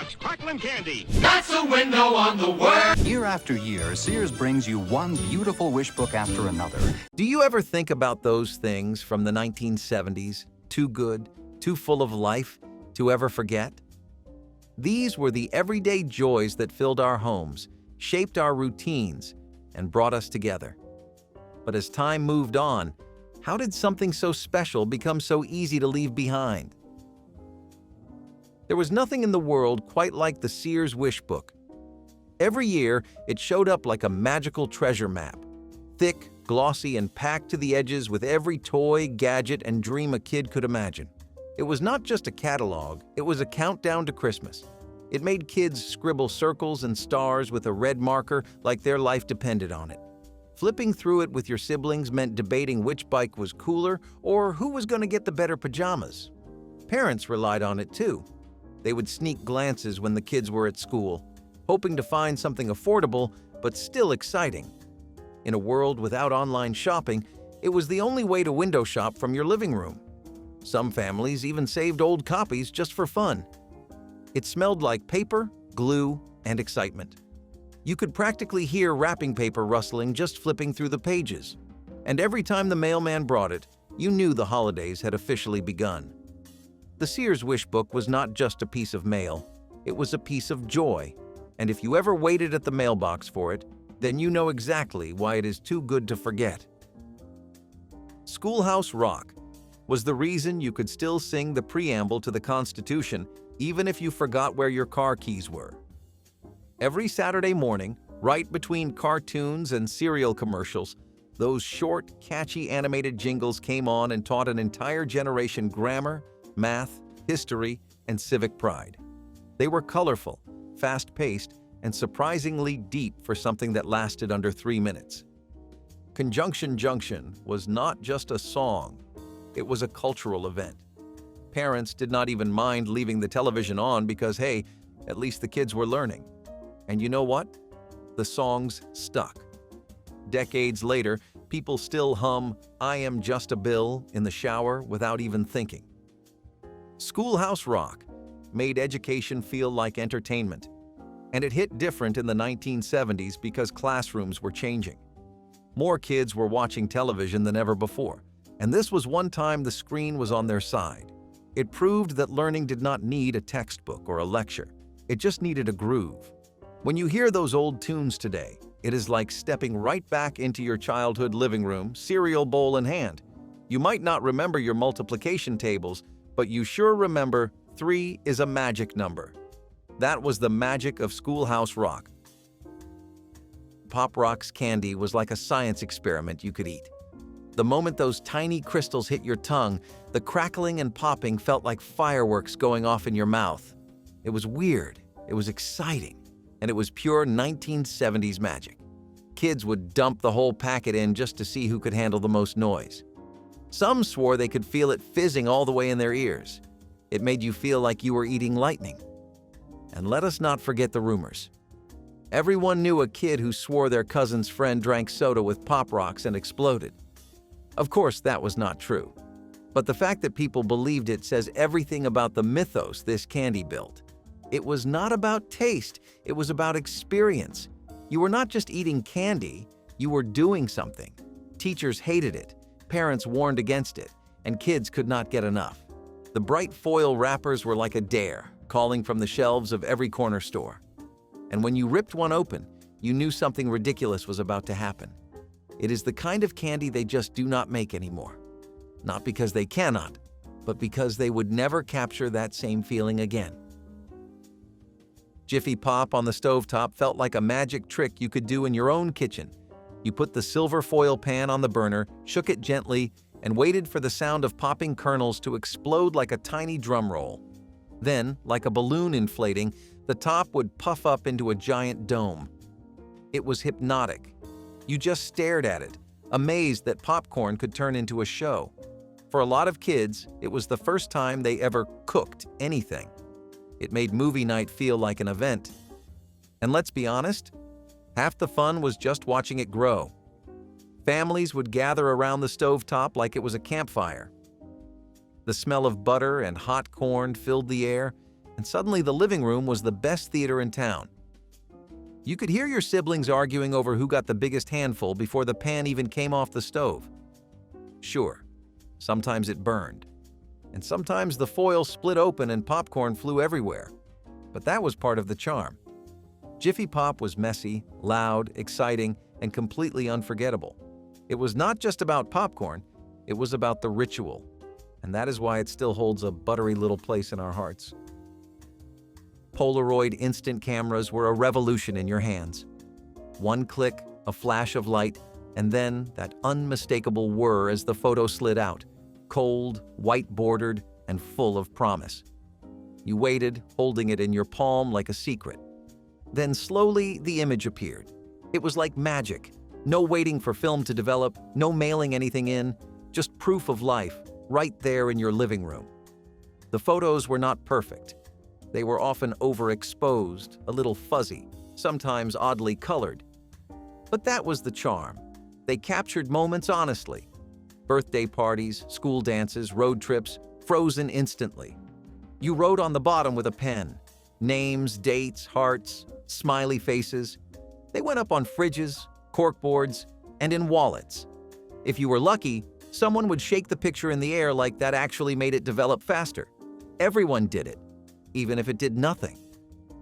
That's crackling candy. That's a window on the world. Year after year, Sears brings you one beautiful wish book after another. Do you ever think about those things from the 1970s? Too good, too full of life, to ever forget? These were the everyday joys that filled our homes, shaped our routines, and brought us together. But as time moved on, how did something so special become so easy to leave behind? There was nothing in the world quite like the Sears Wish Book. Every year, it showed up like a magical treasure map, thick, glossy, and packed to the edges with every toy, gadget, and dream a kid could imagine. It was not just a catalog, it was a countdown to Christmas. It made kids scribble circles and stars with a red marker like their life depended on it. Flipping through it with your siblings meant debating which bike was cooler or who was going to get the better pajamas. Parents relied on it too. They would sneak glances when the kids were at school, hoping to find something affordable but still exciting. In a world without online shopping, it was the only way to window shop from your living room. Some families even saved old copies just for fun. It smelled like paper, glue, and excitement. You could practically hear wrapping paper rustling just flipping through the pages. And every time the mailman brought it, you knew the holidays had officially begun. The Sears Wish Book was not just a piece of mail, it was a piece of joy. And if you ever waited at the mailbox for it, then you know exactly why it is too good to forget. Schoolhouse Rock was the reason you could still sing the preamble to the Constitution even if you forgot where your car keys were. Every Saturday morning, right between cartoons and cereal commercials, those short, catchy animated jingles came on and taught an entire generation grammar, math, history, and civic pride. They were colorful, fast-paced, and surprisingly deep for something that lasted under 3 minutes. Conjunction Junction was not just a song, it was a cultural event. Parents did not even mind leaving the television on because, hey, at least the kids were learning. And you know what? The songs stuck. Decades later, people still hum "I Am Just a Bill" in the shower without even thinking. Schoolhouse Rock made education feel like entertainment, and it hit different in the 1970s because classrooms were changing. More kids were watching television than ever before, and this was one time the screen was on their side. It proved that learning did not need a textbook or a lecture. It just needed a groove. When you hear those old tunes today, it is like stepping right back into your childhood living room, cereal bowl in hand. You might not remember your multiplication tables, but you sure remember 3 is a magic number. That was the magic of Schoolhouse Rock. Pop Rock's candy was like a science experiment you could eat. The moment those tiny crystals hit your tongue, the crackling and popping felt like fireworks going off in your mouth. It was weird, it was exciting, and it was pure 1970s magic. Kids would dump the whole packet in just to see who could handle the most noise. Some swore they could feel it fizzing all the way in their ears. It made you feel like you were eating lightning. And let us not forget the rumors. Everyone knew a kid who swore their cousin's friend drank soda with Pop Rocks and exploded. Of course, that was not true. But the fact that people believed it says everything about the mythos this candy built. It was not about taste, it was about experience. You were not just eating candy, you were doing something. Teachers hated it, parents warned against it, and kids could not get enough. The bright foil wrappers were like a dare, calling from the shelves of every corner store. And when you ripped one open, you knew something ridiculous was about to happen. It is the kind of candy they just do not make anymore. Not because they cannot, but because they would never capture that same feeling again. Jiffy Pop on the stovetop felt like a magic trick you could do in your own kitchen. You put the silver foil pan on the burner, shook it gently, and waited for the sound of popping kernels to explode like a tiny drum roll. Then, like a balloon inflating, the top would puff up into a giant dome. It was hypnotic. You just stared at it, amazed that popcorn could turn into a show. For a lot of kids, it was the first time they ever cooked anything. It made movie night feel like an event. And let's be honest, half the fun was just watching it grow. Families would gather around the stovetop like it was a campfire. The smell of butter and hot corn filled the air, and suddenly the living room was the best theater in town. You could hear your siblings arguing over who got the biggest handful before the pan even came off the stove. Sure, sometimes it burned, and sometimes the foil split open and popcorn flew everywhere, but that was part of the charm. Jiffy Pop was messy, loud, exciting, and completely unforgettable. It was not just about popcorn, it was about the ritual, and that is why it still holds a buttery little place in our hearts. Polaroid instant cameras were a revolution in your hands. One click, a flash of light, and then that unmistakable whir as the photo slid out, cold, white-bordered, and full of promise. You waited, holding it in your palm like a secret. Then slowly, the image appeared. It was like magic. No waiting for film to develop, no mailing anything in, just proof of life, right there in your living room. The photos were not perfect. They were often overexposed, a little fuzzy, sometimes oddly colored. But that was the charm. They captured moments honestly. Birthday parties, school dances, road trips, frozen instantly. You wrote on the bottom with a pen. Names, dates, hearts, smiley faces. They went up on fridges, corkboards, and in wallets. If you were lucky, someone would shake the picture in the air like that actually made it develop faster. Everyone did it, even if it did nothing.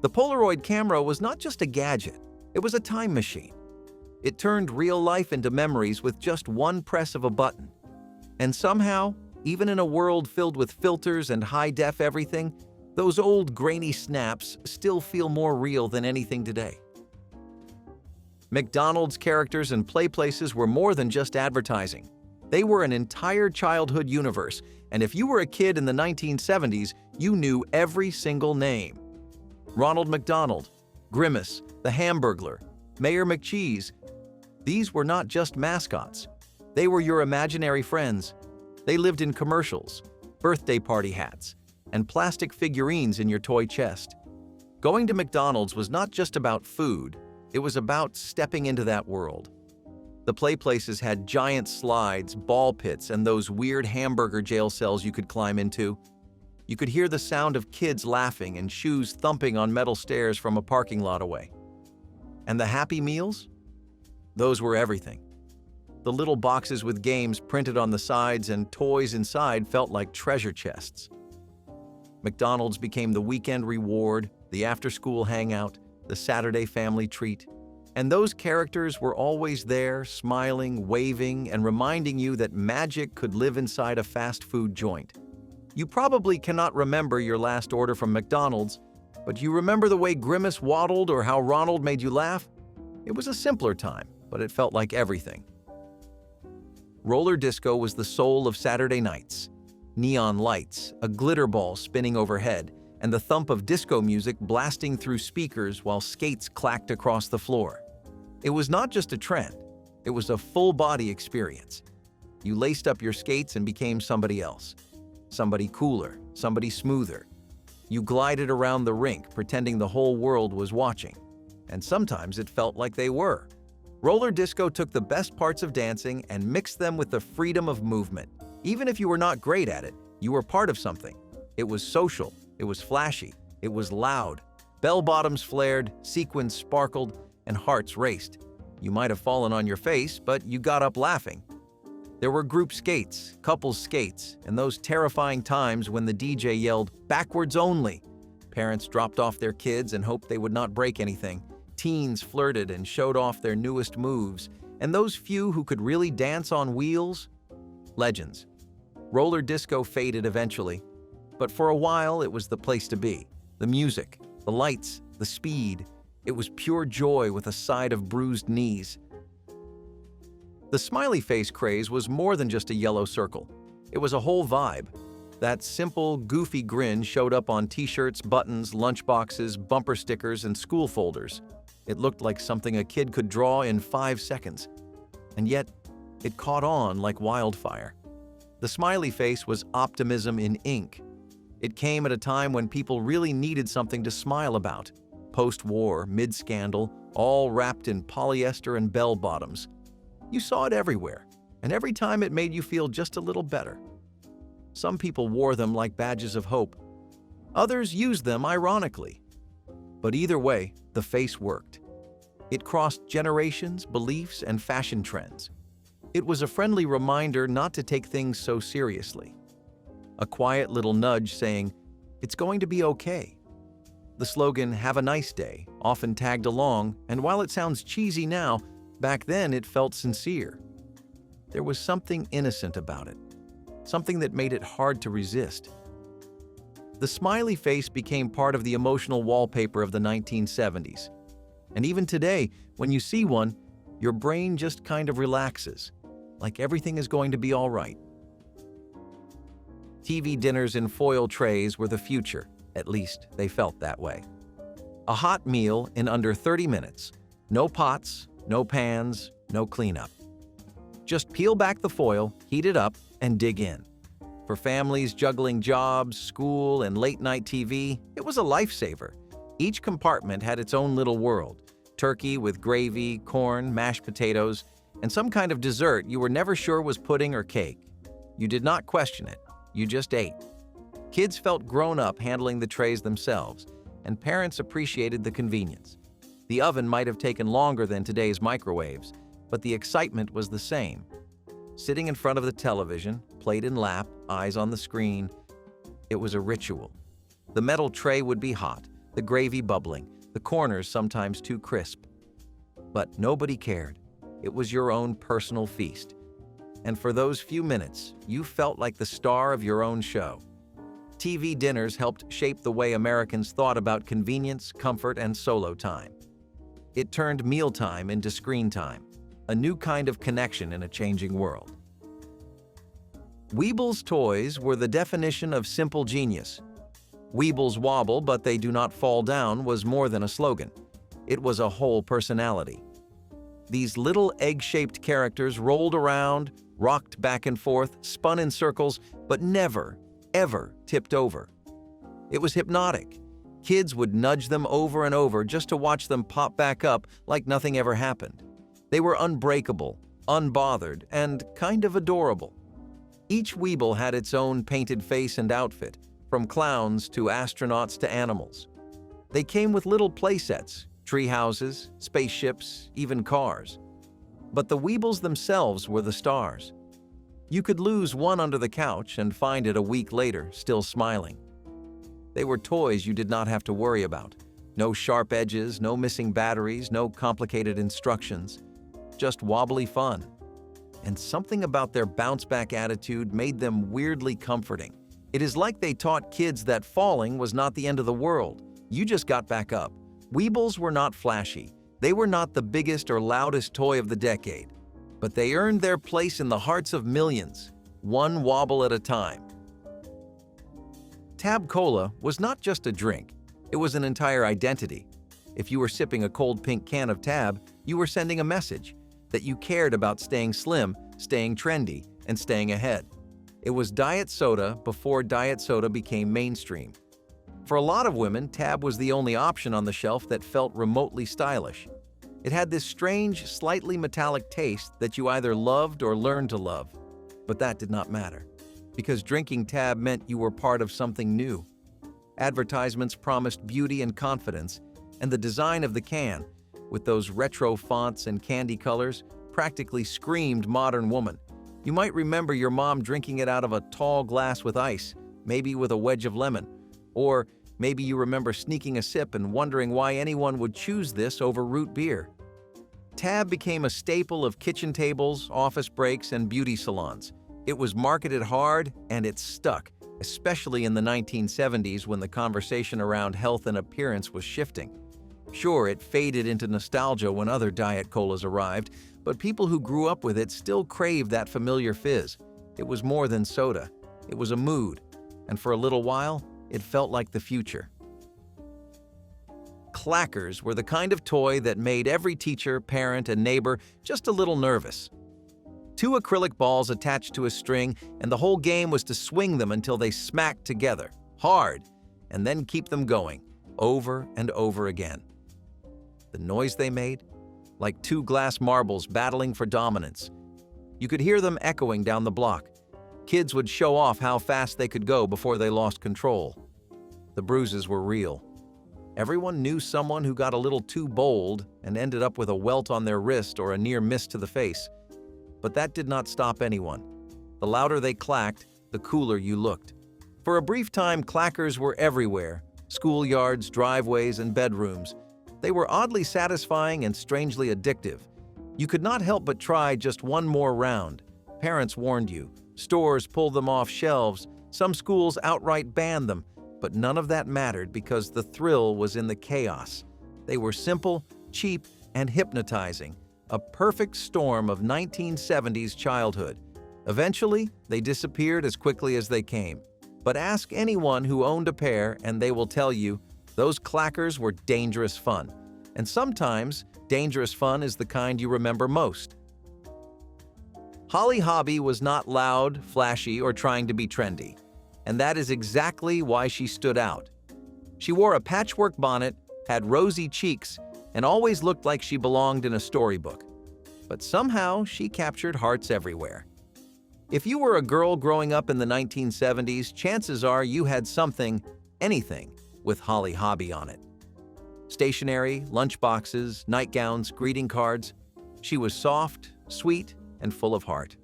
The Polaroid camera was not just a gadget, it was a time machine. It turned real life into memories with just one press of a button. And somehow, even in a world filled with filters and high-def everything, those old grainy snaps still feel more real than anything today. McDonald's characters and play places were more than just advertising. They were an entire childhood universe, and if you were a kid in the 1970s, you knew every single name. Ronald McDonald, Grimace, the Hamburglar, Mayor McCheese. These were not just mascots. They were your imaginary friends. They lived in commercials, birthday party hats, and plastic figurines in your toy chest. Going to McDonald's was not just about food, it was about stepping into that world. The play places had giant slides, ball pits, and those weird hamburger jail cells you could climb into. You could hear the sound of kids laughing and shoes thumping on metal stairs from a parking lot away. And the Happy Meals? Those were everything. The little boxes with games printed on the sides and toys inside felt like treasure chests. McDonald's became the weekend reward, the after-school hangout, the Saturday family treat. And those characters were always there, smiling, waving, and reminding you that magic could live inside a fast food joint. You probably cannot remember your last order from McDonald's, but you remember the way Grimace waddled or how Ronald made you laugh? It was a simpler time, but it felt like everything. Roller disco was the soul of Saturday nights. Neon lights, a glitter ball spinning overhead, and the thump of disco music blasting through speakers while skates clacked across the floor. It was not just a trend, it was a full-body experience. You laced up your skates and became somebody else. Somebody cooler, somebody smoother. You glided around the rink pretending the whole world was watching. And sometimes it felt like they were. Roller disco took the best parts of dancing and mixed them with the freedom of movement. Even if you were not great at it, you were part of something. It was social, it was flashy, it was loud. Bell-bottoms flared, sequins sparkled, and hearts raced. You might have fallen on your face, but you got up laughing. There were group skates, couples skates, and those terrifying times when the DJ yelled, "Backwards only!" Parents dropped off their kids and hoped they would not break anything. Teens flirted and showed off their newest moves, and those few who could really dance on wheels? Legends. Roller disco faded eventually, but for a while it was the place to be. The music, the lights, the speed. It was pure joy with a side of bruised knees. The smiley face craze was more than just a yellow circle. It was a whole vibe. That simple, goofy grin showed up on t-shirts, buttons, lunchboxes, bumper stickers, and school folders. It looked like something a kid could draw in 5 seconds. And yet, it caught on like wildfire. The smiley face was optimism in ink. It came at a time when people really needed something to smile about. Post-war, mid-scandal, all wrapped in polyester and bell-bottoms. You saw it everywhere, and every time it made you feel just a little better. Some people wore them like badges of hope. Others used them ironically. But either way, the face worked. It crossed generations, beliefs, and fashion trends. It was a friendly reminder not to take things so seriously. A quiet little nudge saying, "It's going to be okay." The slogan, "Have a nice day," often tagged along, and while it sounds cheesy now, back then it felt sincere. There was something innocent about it, something that made it hard to resist. The smiley face became part of the emotional wallpaper of the 1970s. And even today, when you see one, your brain just kind of relaxes, like everything is going to be all right. TV dinners in foil trays were the future, at least they felt that way. A hot meal in under 30 minutes. No pots, no pans, no cleanup. Just peel back the foil, heat it up, and dig in. For families juggling jobs, school, and late-night TV, it was a lifesaver. Each compartment had its own little world. Turkey with gravy, corn, mashed potatoes, and some kind of dessert you were never sure was pudding or cake. You did not question it. You just ate. Kids felt grown up handling the trays themselves, and parents appreciated the convenience. The oven might have taken longer than today's microwaves, but the excitement was the same. Sitting in front of the television, plate in lap, eyes on the screen, it was a ritual. The metal tray would be hot, the gravy bubbling, the corners sometimes too crisp. But nobody cared. It was your own personal feast. And for those few minutes, you felt like the star of your own show. TV dinners helped shape the way Americans thought about convenience, comfort, and solo time. It turned mealtime into screen time, a new kind of connection in a changing world. Weebles toys were the definition of simple genius. Weebles wobble, but they do not fall down was more than a slogan. It was a whole personality. These little egg-shaped characters rolled around, rocked back and forth, spun in circles, but never, ever tipped over. It was hypnotic. Kids would nudge them over and over just to watch them pop back up like nothing ever happened. They were unbreakable, unbothered, and kind of adorable. Each Weeble had its own painted face and outfit, from clowns to astronauts to animals. They came with little playsets, tree houses, spaceships, even cars. But the Weebles themselves were the stars. You could lose one under the couch and find it a week later, still smiling. They were toys you did not have to worry about. No sharp edges, no missing batteries, no complicated instructions. Just wobbly fun. And something about their bounce-back attitude made them weirdly comforting. It is like they taught kids that falling was not the end of the world. You just got back up. Weebles were not flashy. They were not the biggest or loudest toy of the decade. But they earned their place in the hearts of millions, one wobble at a time. Tab Cola was not just a drink. It was an entire identity. If you were sipping a cold pink can of Tab, you were sending a message that you cared about staying slim, staying trendy, and staying ahead. It was diet soda before diet soda became mainstream. For a lot of women, Tab was the only option on the shelf that felt remotely stylish. It had this strange, slightly metallic taste that you either loved or learned to love. But that did not matter, because drinking Tab meant you were part of something new. Advertisements promised beauty and confidence, and the design of the can, with those retro fonts and candy colors, practically screamed modern woman. You might remember your mom drinking it out of a tall glass with ice, maybe with a wedge of lemon. Or maybe you remember sneaking a sip and wondering why anyone would choose this over root beer. Tab became a staple of kitchen tables, office breaks, and beauty salons. It was marketed hard, and it stuck, especially in the 1970s when the conversation around health and appearance was shifting. Sure, it faded into nostalgia when other diet colas arrived, but people who grew up with it still craved that familiar fizz. It was more than soda. It was a mood, and for a little while, it felt like the future. Clackers were the kind of toy that made every teacher, parent, and neighbor just a little nervous. 2 acrylic balls attached to a string, and the whole game was to swing them until they smacked together, hard, and then keep them going, over and over again. The noise they made? Like 2 glass marbles battling for dominance. You could hear them echoing down the block. Kids would show off how fast they could go before they lost control. The bruises were real. Everyone knew someone who got a little too bold and ended up with a welt on their wrist or a near miss to the face. But that did not stop anyone. The louder they clacked, the cooler you looked. For a brief time, clackers were everywhere: schoolyards, driveways, and bedrooms. They were oddly satisfying and strangely addictive. You could not help but try just one more round. Parents warned you. Stores pulled them off shelves. Some schools outright banned them. But none of that mattered because the thrill was in the chaos. They were simple, cheap, and hypnotizing. A perfect storm of 1970s childhood. Eventually, they disappeared as quickly as they came. But ask anyone who owned a pair and they will tell you, those clackers were dangerous fun. And sometimes, dangerous fun is the kind you remember most. Holly Hobbie was not loud, flashy, or trying to be trendy. And that is exactly why she stood out. She wore a patchwork bonnet, had rosy cheeks, and always looked like she belonged in a storybook. But somehow, she captured hearts everywhere. If you were a girl growing up in the 1970s, chances are you had something, anything, with Holly Hobbie on it. Stationery, lunchboxes, nightgowns, greeting cards. She was soft, sweet, and full of heart.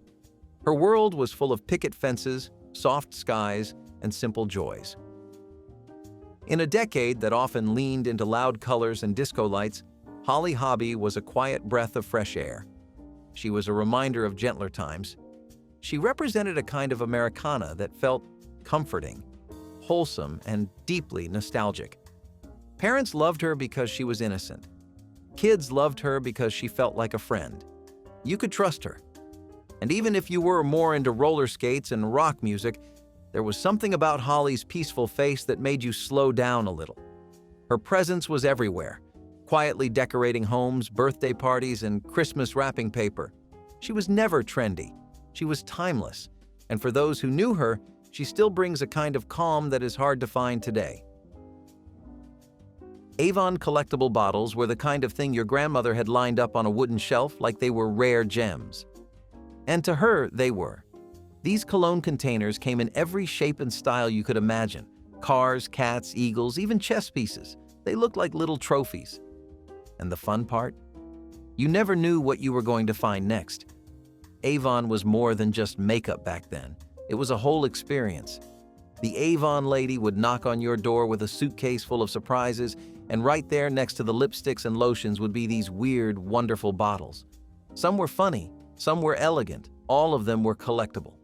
Her world was full of picket fences, soft skies, and simple joys. In a decade that often leaned into loud colors and disco lights, Holly Hobbie was a quiet breath of fresh air. She was a reminder of gentler times. She represented a kind of Americana that felt comforting, wholesome, and deeply nostalgic. Parents loved her because she was innocent. Kids loved her because she felt like a friend. You could trust her. And even if you were more into roller skates and rock music, there was something about Holly's peaceful face that made you slow down a little. Her presence was everywhere, quietly decorating homes, birthday parties, and Christmas wrapping paper. She was never trendy. She was timeless. And for those who knew her, she still brings a kind of calm that is hard to find today. Avon collectible bottles were the kind of thing your grandmother had lined up on a wooden shelf like they were rare gems. And to her, they were. These cologne containers came in every shape and style you could imagine. Cars, cats, eagles, even chess pieces. They looked like little trophies. And the fun part? You never knew what you were going to find next. Avon was more than just makeup back then. It was a whole experience. The Avon lady would knock on your door with a suitcase full of surprises, and right there next to the lipsticks and lotions would be these weird, wonderful bottles. Some were funny, some were elegant, all of them were collectible.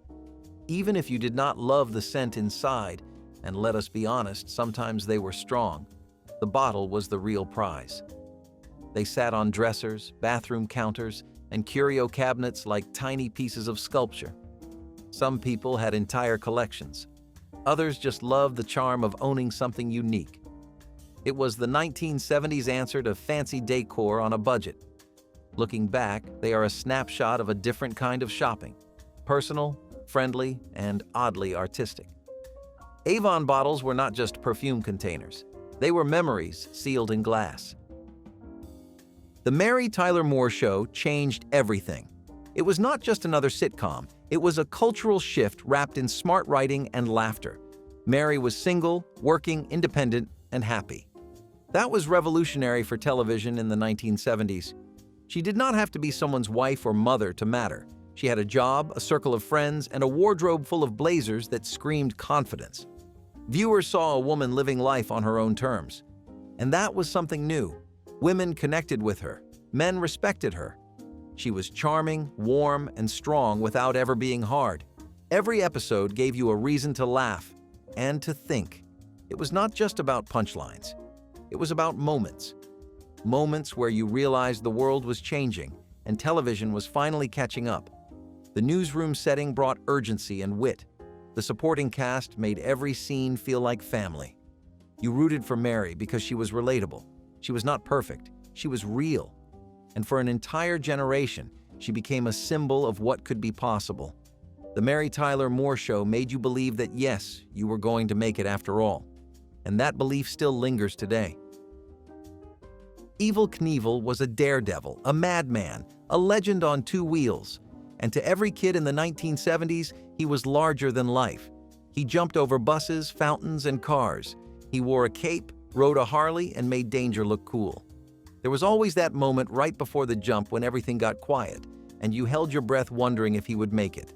Even if you did not love the scent inside, and let us be honest, sometimes they were strong, the bottle was the real prize. They sat on dressers, bathroom counters, and curio cabinets like tiny pieces of sculpture. Some people had entire collections. Others just loved the charm of owning something unique. It was the 1970s answer to fancy decor on a budget. Looking back, they are a snapshot of a different kind of shopping. Personal, friendly, and oddly artistic. Avon bottles were not just perfume containers. They were memories sealed in glass. The Mary Tyler Moore Show changed everything. It was not just another sitcom. It was a cultural shift wrapped in smart writing and laughter. Mary was single, working, independent, and happy. That was revolutionary for television in the 1970s. She did not have to be someone's wife or mother to matter. She had a job, a circle of friends, and a wardrobe full of blazers that screamed confidence. Viewers saw a woman living life on her own terms. And that was something new. Women connected with her. Men respected her. She was charming, warm, and strong without ever being hard. Every episode gave you a reason to laugh and to think. It was not just about punchlines. It was about moments. Moments where you realized the world was changing and television was finally catching up. The newsroom setting brought urgency and wit. The supporting cast made every scene feel like family. You rooted for Mary because she was relatable. She was not perfect. She was real. And for an entire generation, she became a symbol of what could be possible. The Mary Tyler Moore Show made you believe that yes, you were going to make it after all. And that belief still lingers today. Evel Knievel was a daredevil, a madman, a legend on two wheels. And to every kid in the 1970s, he was larger than life. He jumped over buses, fountains, and cars. He wore a cape, rode a Harley, and made danger look cool. There was always that moment right before the jump when everything got quiet, and you held your breath wondering if he would make it.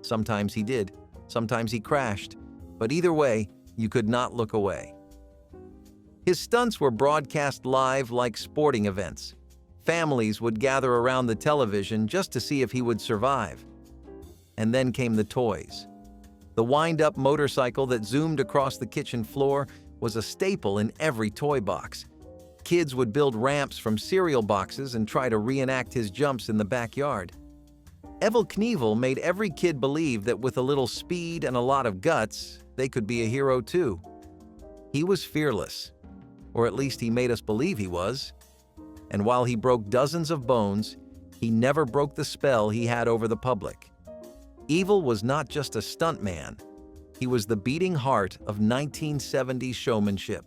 Sometimes he did, sometimes he crashed, but either way, you could not look away. His stunts were broadcast live like sporting events. Families would gather around the television just to see if he would survive. And then came the toys. The wind-up motorcycle that zoomed across the kitchen floor was a staple in every toy box. Kids would build ramps from cereal boxes and try to reenact his jumps in the backyard. Evel Knievel made every kid believe that with a little speed and a lot of guts, they could be a hero too. He was fearless, or at least he made us believe he was. And while he broke dozens of bones, he never broke the spell he had over the public. Evel was not just a stuntman. He was the beating heart of 1970s showmanship.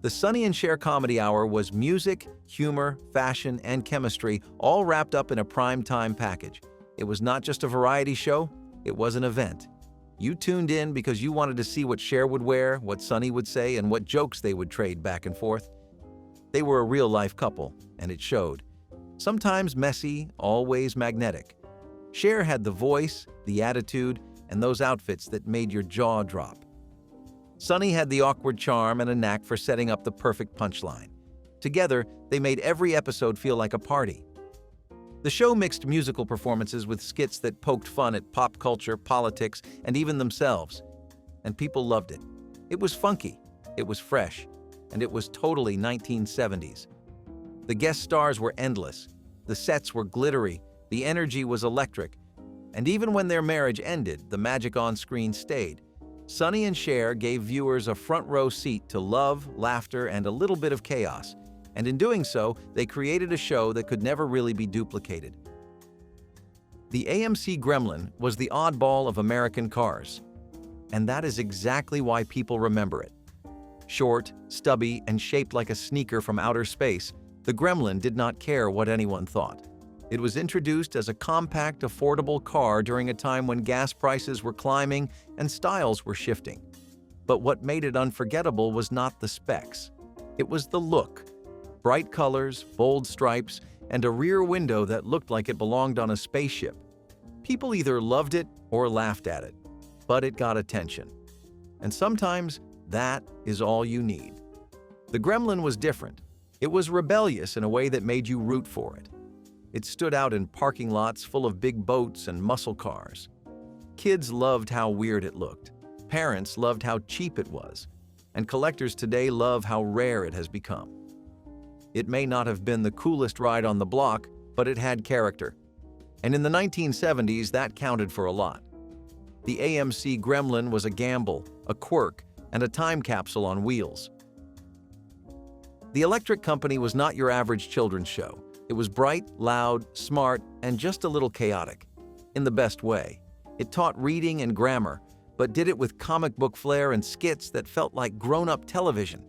The Sonny and Cher Comedy Hour was music, humor, fashion, and chemistry all wrapped up in a prime-time package. It was not just a variety show, it was an event. You tuned in because you wanted to see what Cher would wear, what Sonny would say, and what jokes they would trade back and forth. They were a real-life couple, and it showed. Sometimes messy, always magnetic. Cher had the voice, the attitude, and those outfits that made your jaw drop. Sonny had the awkward charm and a knack for setting up the perfect punchline. Together, they made every episode feel like a party. The show mixed musical performances with skits that poked fun at pop culture, politics, and even themselves. And people loved it. It was funky, it was fresh, and it was totally 1970s. The guest stars were endless, the sets were glittery, the energy was electric, and even when their marriage ended, the magic on screen stayed. Sonny and Cher gave viewers a front-row seat to love, laughter, and a little bit of chaos, and in doing so, they created a show that could never really be duplicated. The AMC Gremlin was the oddball of American cars, and that is exactly why people remember it. Short, stubby, and shaped like a sneaker from outer space, the Gremlin did not care what anyone thought. It was introduced as a compact, affordable car during a time when gas prices were climbing and styles were shifting. But what made it unforgettable was not the specs. It was the look. Bright colors, bold stripes, and a rear window that looked like it belonged on a spaceship. People either loved it or laughed at it, but it got attention. And sometimes that is all you need. The Gremlin was different. It was rebellious in a way that made you root for it. It stood out in parking lots full of big boats and muscle cars. Kids loved how weird it looked. Parents loved how cheap it was. And collectors today love how rare it has become. It may not have been the coolest ride on the block, but it had character. And in the 1970s, that counted for a lot. The AMC Gremlin was a gamble, a quirk, and a time capsule on wheels. The Electric Company was not your average children's show. It was bright, loud, smart, and just a little chaotic. In the best way. It taught reading and grammar, but did it with comic book flair and skits that felt like grown-up television.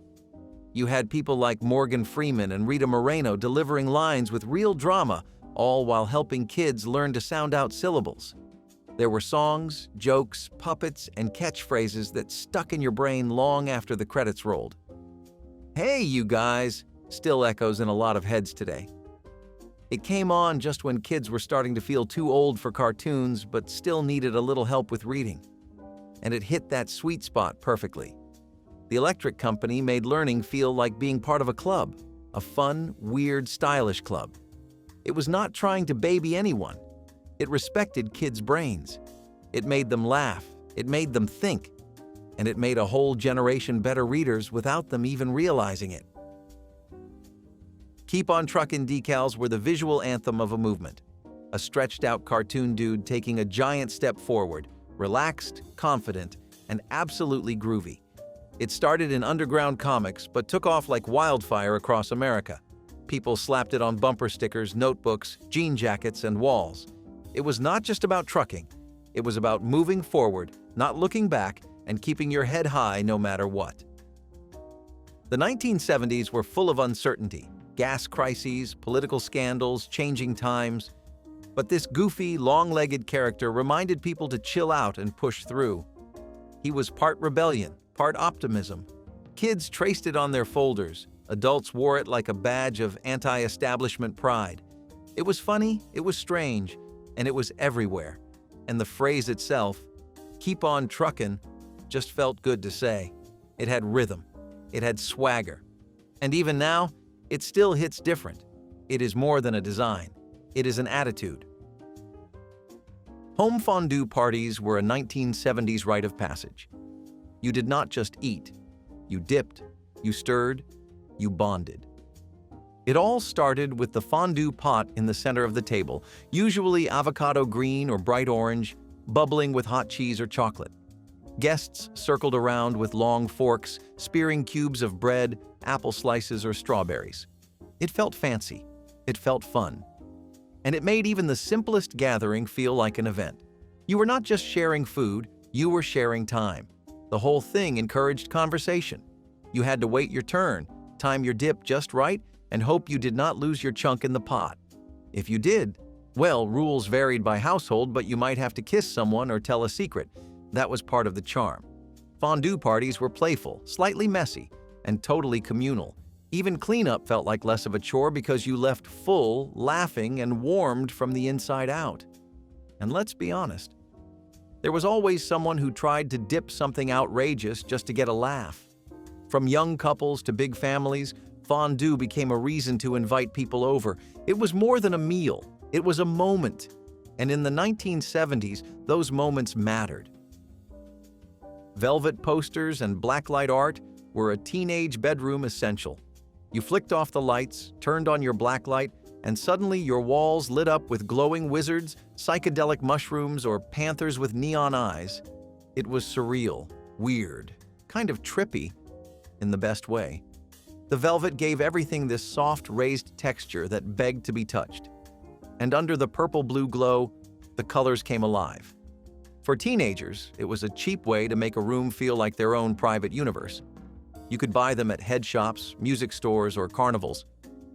You had people like Morgan Freeman and Rita Moreno delivering lines with real drama, all while helping kids learn to sound out syllables. There were songs, jokes, puppets, and catchphrases that stuck in your brain long after the credits rolled. "Hey, you guys!" still echoes in a lot of heads today. It came on just when kids were starting to feel too old for cartoons but still needed a little help with reading. And it hit that sweet spot perfectly. The Electric Company made learning feel like being part of a club, a fun, weird, stylish club. It was not trying to baby anyone. It respected kids' brains. It made them laugh. It made them think. And it made a whole generation better readers without them even realizing it. Keep on Truckin' decals were the visual anthem of a movement. A stretched-out cartoon dude taking a giant step forward, relaxed, confident, and absolutely groovy. It started in underground comics but took off like wildfire across America. People slapped it on bumper stickers, notebooks, jean jackets, and walls. It was not just about trucking. It was about moving forward, not looking back, and keeping your head high no matter what. The 1970s were full of uncertainty. Gas crises, political scandals, changing times. But this goofy, long-legged character reminded people to chill out and push through. He was part rebellion, part optimism. Kids traced it on their folders. Adults wore it like a badge of anti-establishment pride. It was funny, it was strange, and it was everywhere. And the phrase itself, "keep on truckin'," just felt good to say. It had rhythm. It had swagger. And even now, it still hits different. It is more than a design. It is an attitude. Home fondue parties were a 1970s rite of passage. You did not just eat. You dipped, you stirred, you bonded. It all started with the fondue pot in the center of the table, usually avocado green or bright orange, bubbling with hot cheese or chocolate. Guests circled around with long forks, spearing cubes of bread, apple slices, or strawberries. It felt fancy. It felt fun. And it made even the simplest gathering feel like an event. You were not just sharing food, you were sharing time. The whole thing encouraged conversation. You had to wait your turn, time your dip just right, and hope you did not lose your chunk in the pot. If you did, well, rules varied by household, but you might have to kiss someone or tell a secret. That was part of the charm. Fondue parties were playful, slightly messy, and totally communal. Even cleanup felt like less of a chore because you left full, laughing, and warmed from the inside out. And let's be honest, there was always someone who tried to dip something outrageous just to get a laugh. From young couples to big families, fondue became a reason to invite people over. It was more than a meal, it was a moment. And in the 1970s, those moments mattered. Velvet posters and blacklight art were a teenage bedroom essential. You flicked off the lights, turned on your blacklight, and suddenly your walls lit up with glowing wizards, psychedelic mushrooms, or panthers with neon eyes. It was surreal, weird, kind of trippy, in the best way. The velvet gave everything this soft, raised texture that begged to be touched. And under the purple-blue glow, the colors came alive. For teenagers, it was a cheap way to make a room feel like their own private universe. You could buy them at head shops, music stores, or carnivals.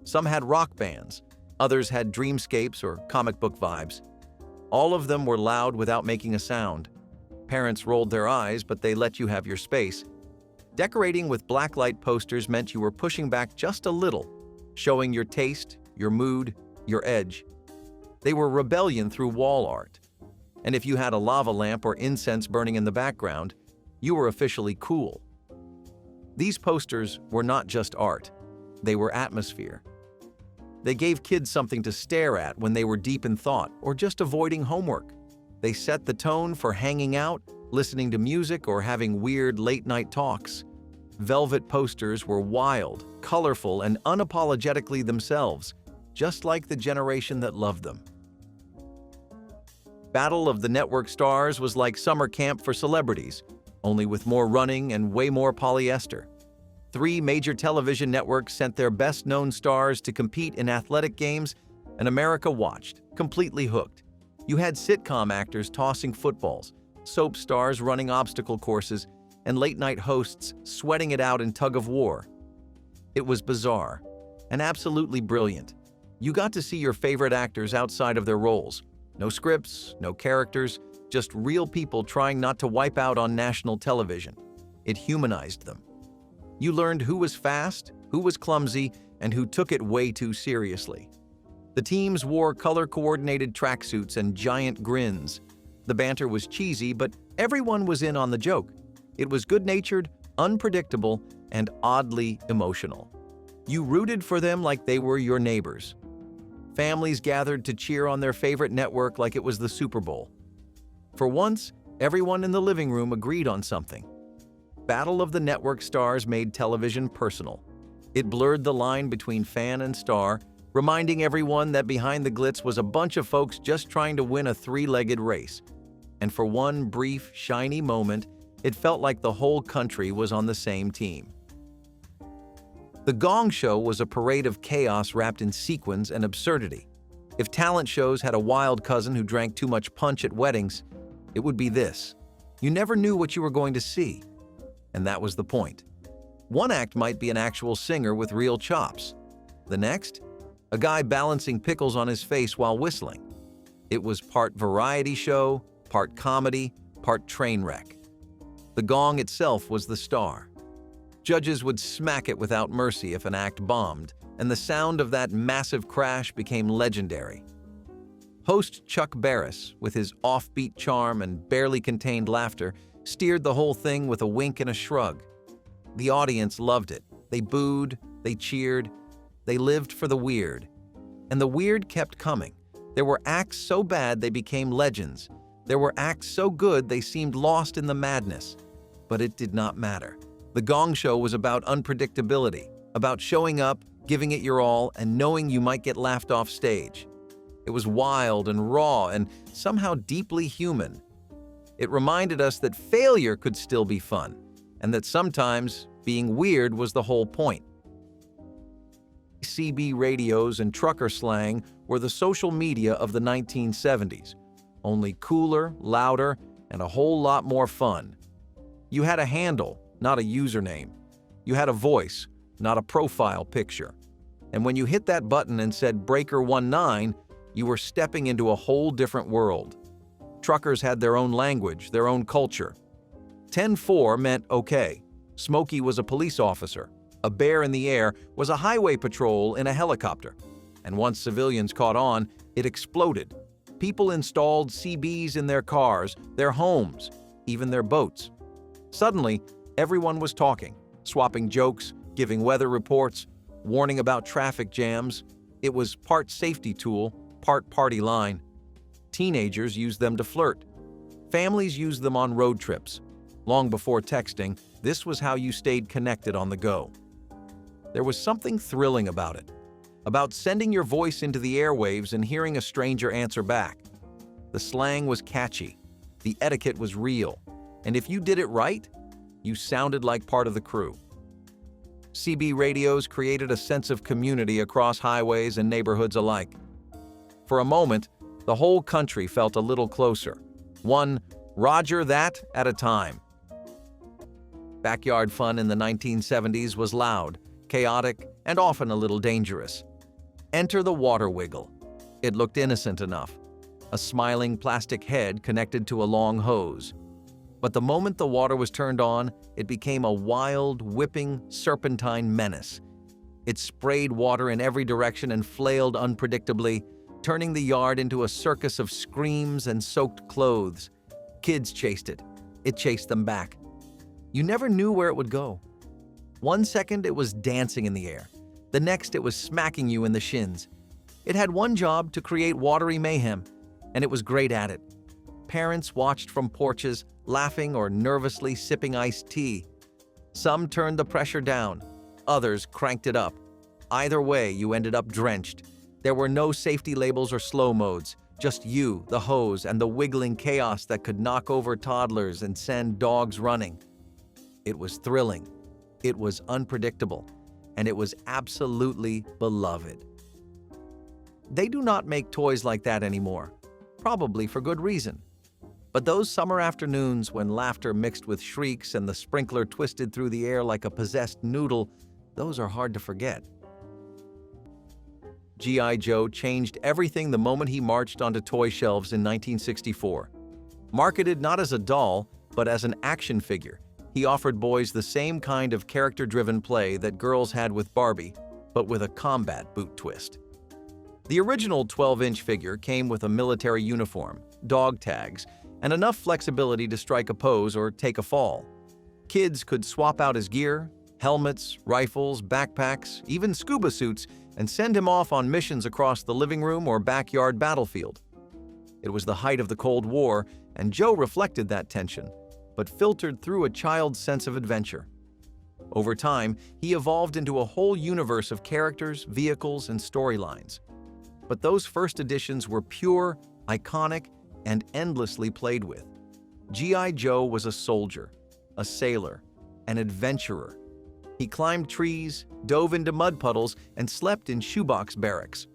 Some had rock bands, others had dreamscapes or comic book vibes. All of them were loud without making a sound. Parents rolled their eyes, but they let you have your space. Decorating with blacklight posters meant you were pushing back just a little, showing your taste, your mood, your edge. They were rebellion through wall art. And if you had a lava lamp or incense burning in the background, you were officially cool. These posters were not just art, they were atmosphere. They gave kids something to stare at when they were deep in thought or just avoiding homework. They set the tone for hanging out, listening to music, or having weird late-night talks. Velvet posters were wild, colorful, and unapologetically themselves, just like the generation that loved them. Battle of the Network Stars was like summer camp for celebrities, only with more running and way more polyester. 3 major television networks sent their best-known stars to compete in athletic games, and America watched, completely hooked. You had sitcom actors tossing footballs, soap stars running obstacle courses, and late-night hosts sweating it out in tug-of-war. It was bizarre and absolutely brilliant. You got to see your favorite actors outside of their roles. No scripts, no characters, just real people trying not to wipe out on national television. It humanized them. You learned who was fast, who was clumsy, and who took it way too seriously. The teams wore color-coordinated tracksuits and giant grins. The banter was cheesy, but everyone was in on the joke. It was good-natured, unpredictable, and oddly emotional. You rooted for them like they were your neighbors. Families gathered to cheer on their favorite network like it was the Super Bowl. For once, everyone in the living room agreed on something. Battle of the Network Stars made television personal. It blurred the line between fan and star, reminding everyone that behind the glitz was a bunch of folks just trying to win a 3-legged race. And for one brief, shiny moment, it felt like the whole country was on the same team. The Gong Show was a parade of chaos wrapped in sequins and absurdity. If talent shows had a wild cousin who drank too much punch at weddings, it would be this. You never knew what you were going to see. And that was the point. One act might be an actual singer with real chops. The next, a guy balancing pickles on his face while whistling. It was part variety show, part comedy, part train wreck. The gong itself was the star. Judges would smack it without mercy if an act bombed, and the sound of that massive crash became legendary. Host Chuck Barris, with his offbeat charm and barely contained laughter, steered the whole thing with a wink and a shrug. The audience loved it. They booed, they cheered, they lived for the weird. And the weird kept coming. There were acts so bad they became legends. There were acts so good they seemed lost in the madness. But it did not matter. The Gong Show was about unpredictability, about showing up, giving it your all, and knowing you might get laughed off stage. It was wild and raw and somehow deeply human. It reminded us that failure could still be fun, and that sometimes being weird was the whole point. CB radios and trucker slang were the social media of the 1970s, only cooler, louder, and a whole lot more fun. You had a handle, not a username. You had a voice, not a profile picture. And when you hit that button and said Breaker 19, you were stepping into a whole different world. Truckers had their own language, their own culture. 10-4 meant okay. Smokey was a police officer. A bear in the air was a highway patrol in a helicopter. And once civilians caught on, it exploded. People installed CBs in their cars, their homes, even their boats. Suddenly, everyone was talking, swapping jokes, giving weather reports, warning about traffic jams. It was part safety tool, part party line. Teenagers used them to flirt. Families used them on road trips. Long before texting, this was how you stayed connected on the go. There was something thrilling about it, about sending your voice into the airwaves and hearing a stranger answer back. The slang was catchy, the etiquette was real, and if you did it right, you sounded like part of the crew. CB radios created a sense of community across highways and neighborhoods alike. For a moment, the whole country felt a little closer, one Roger that at a time. Backyard fun in the 1970s was loud, chaotic, and often a little dangerous. Enter the water wiggle. It looked innocent enough, a smiling plastic head connected to a long hose. But the moment the water was turned on, it became a wild, whipping, serpentine menace. It sprayed water in every direction and flailed unpredictably, turning the yard into a circus of screams and soaked clothes. Kids chased it. It chased them back. You never knew where it would go. One second it was dancing in the air. The next it was smacking you in the shins. It had one job: to create watery mayhem, and it was great at it. Parents watched from porches, laughing or nervously sipping iced tea. Some turned the pressure down, others cranked it up. Either way, you ended up drenched. There were no safety labels or slow modes, just you, the hose, and the wiggling chaos that could knock over toddlers and send dogs running. It was thrilling, it was unpredictable, and it was absolutely beloved. They do not make toys like that anymore, probably for good reason. But those summer afternoons when laughter mixed with shrieks and the sprinkler twisted through the air like a possessed noodle, those are hard to forget. G.I. Joe changed everything the moment he marched onto toy shelves in 1964. Marketed not as a doll, but as an action figure, he offered boys the same kind of character-driven play that girls had with Barbie, but with a combat boot twist. The original 12-inch figure came with a military uniform, dog tags, and enough flexibility to strike a pose or take a fall. Kids could swap out his gear, helmets, rifles, backpacks, even scuba suits, and send him off on missions across the living room or backyard battlefield. It was the height of the Cold War, and Joe reflected that tension, but filtered through a child's sense of adventure. Over time, he evolved into a whole universe of characters, vehicles, and storylines. But those first editions were pure, iconic, and endlessly played with. G.I. Joe was a soldier, a sailor, an adventurer. He climbed trees, dove into mud puddles, and slept in shoebox barracks.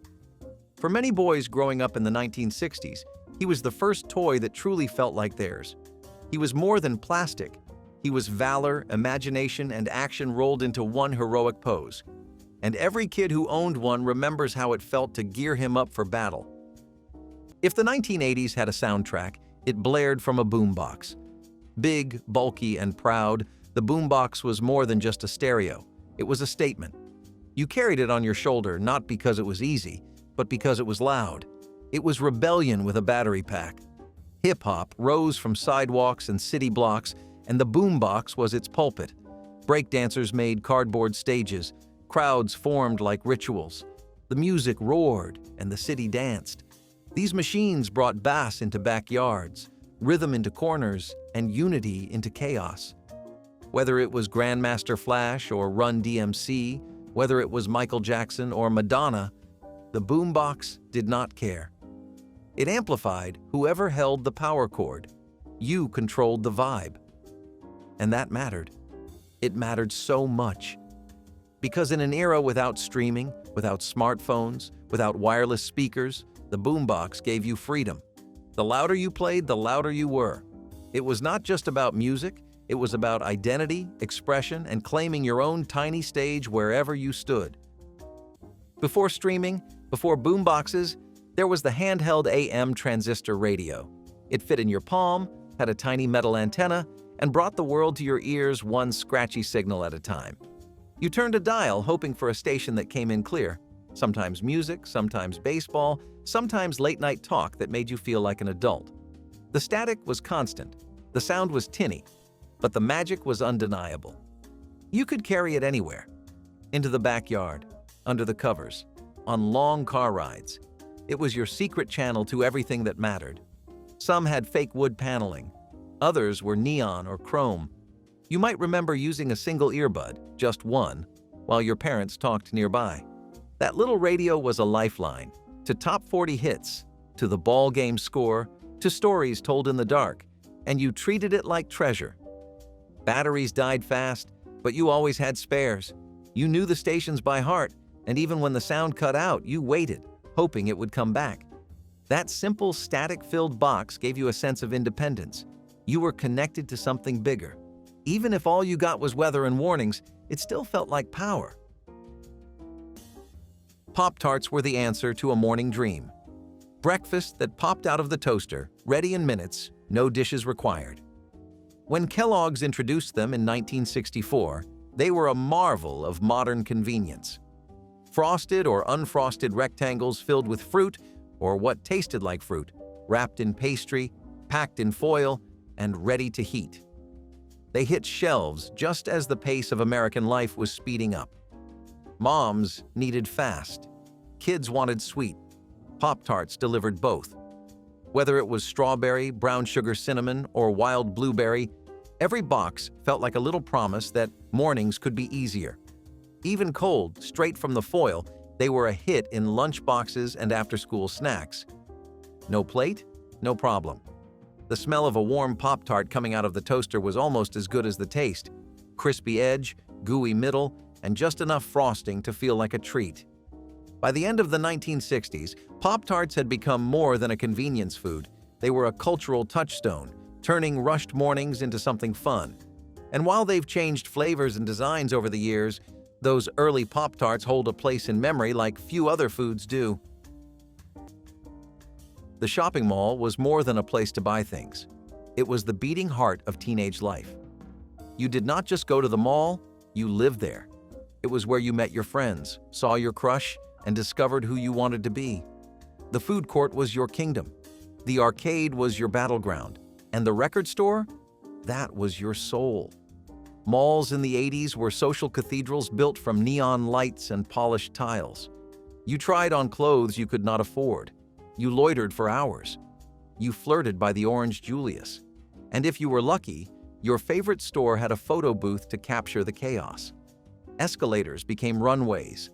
For many boys growing up in the 1960s, he was the first toy that truly felt like theirs. He was more than plastic. He was valor, imagination, and action rolled into one heroic pose. And every kid who owned one remembers how it felt to gear him up for battle. If the 1980s had a soundtrack, it blared from a boombox. Big, bulky, and proud, the boombox was more than just a stereo. It was a statement. You carried it on your shoulder not because it was easy, but because it was loud. It was rebellion with a battery pack. Hip-hop rose from sidewalks and city blocks, and the boombox was its pulpit. Breakdancers made cardboard stages. Crowds formed like rituals. The music roared, and the city danced. These machines brought bass into backyards, rhythm into corners, and unity into chaos. Whether it was Grandmaster Flash or Run DMC, whether it was Michael Jackson or Madonna, the boombox did not care. It amplified whoever held the power cord. You controlled the vibe. And that mattered. It mattered so much. Because in an era without streaming, without smartphones, without wireless speakers, the boombox gave you freedom. The louder you played, the louder you were. It was not just about music, it was about identity, expression, and claiming your own tiny stage wherever you stood. Before streaming, before boomboxes, there was the handheld AM transistor radio. It fit in your palm, had a tiny metal antenna, and brought the world to your ears one scratchy signal at a time. You turned a dial hoping for a station that came in clear. Sometimes music, sometimes baseball, sometimes late-night talk that made you feel like an adult. The static was constant, the sound was tinny, but the magic was undeniable. You could carry it anywhere. Into the backyard, under the covers, on long car rides. It was your secret channel to everything that mattered. Some had fake wood paneling. Others were neon or chrome. You might remember using a single earbud, just one, while your parents talked nearby. That little radio was a lifeline to top 40 hits, to the ball game score, to stories told in the dark, and you treated it like treasure. Batteries died fast, but you always had spares. You knew the stations by heart, and even when the sound cut out, you waited, hoping it would come back. That simple, static-filled box gave you a sense of independence. You were connected to something bigger. Even if all you got was weather and warnings, it still felt like power. Pop-Tarts were the answer to a morning dream. Breakfast that popped out of the toaster, ready in minutes, no dishes required. When Kellogg's introduced them in 1964, they were a marvel of modern convenience. Frosted or unfrosted rectangles filled with fruit, or what tasted like fruit, wrapped in pastry, packed in foil, and ready to heat. They hit shelves just as the pace of American life was speeding up. Moms needed fast. Kids wanted sweet. Pop-Tarts delivered both. Whether it was strawberry, brown sugar cinnamon, or wild blueberry, every box felt like a little promise that mornings could be easier. Even cold, straight from the foil, they were a hit in lunch boxes and after-school snacks. No plate? No problem. The smell of a warm Pop-Tart coming out of the toaster was almost as good as the taste. Crispy edge, gooey middle, and just enough frosting to feel like a treat. By the end of the 1960s, Pop-Tarts had become more than a convenience food. They were a cultural touchstone, turning rushed mornings into something fun. And while they've changed flavors and designs over the years, those early Pop-Tarts hold a place in memory like few other foods do. The shopping mall was more than a place to buy things. It was the beating heart of teenage life. You did not just go to the mall, you lived there. It was where you met your friends, saw your crush, and discovered who you wanted to be. The food court was your kingdom. The arcade was your battleground. And the record store? That was your soul. Malls in the 80s were social cathedrals built from neon lights and polished tiles. You tried on clothes you could not afford. You loitered for hours. You flirted by the Orange Julius. And if you were lucky, your favorite store had a photo booth to capture the chaos. Escalators became runways.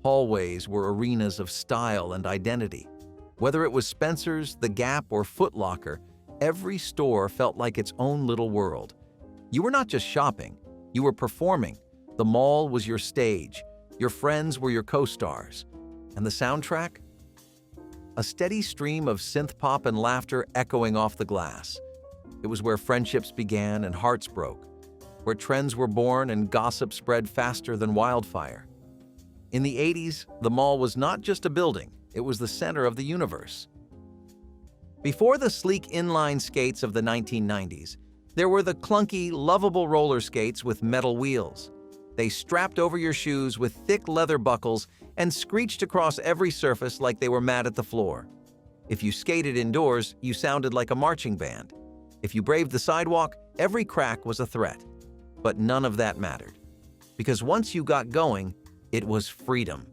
Hallways were arenas of style and identity. Whether it was Spencer's, The Gap, or Foot Locker, every store felt like its own little world. You were not just shopping, you were performing. The mall was your stage. Your friends were your co-stars. And the soundtrack? A steady stream of synth pop and laughter echoing off the glass. It was where friendships began and hearts broke, where trends were born and gossip spread faster than wildfire. In the 80s, the mall was not just a building, it was the center of the universe. Before the sleek inline skates of the 1990s, There were the clunky, lovable roller skates with metal wheels. They strapped over your shoes with thick leather buckles and screeched across every surface like they were mad at the floor. If you skated indoors, you sounded like a marching band. If you braved the sidewalk, every crack was a threat. But none of that mattered. Because once you got going, it was freedom.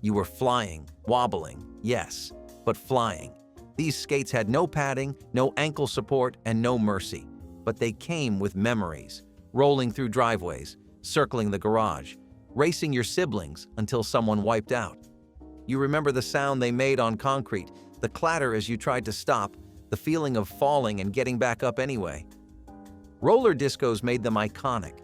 You were flying, wobbling, yes, but flying. These skates had no padding, no ankle support, and no mercy. But they came with memories, rolling through driveways, circling the garage, racing your siblings until someone wiped out. You remember the sound they made on concrete, the clatter as you tried to stop, the feeling of falling and getting back up anyway. Roller discos made them iconic.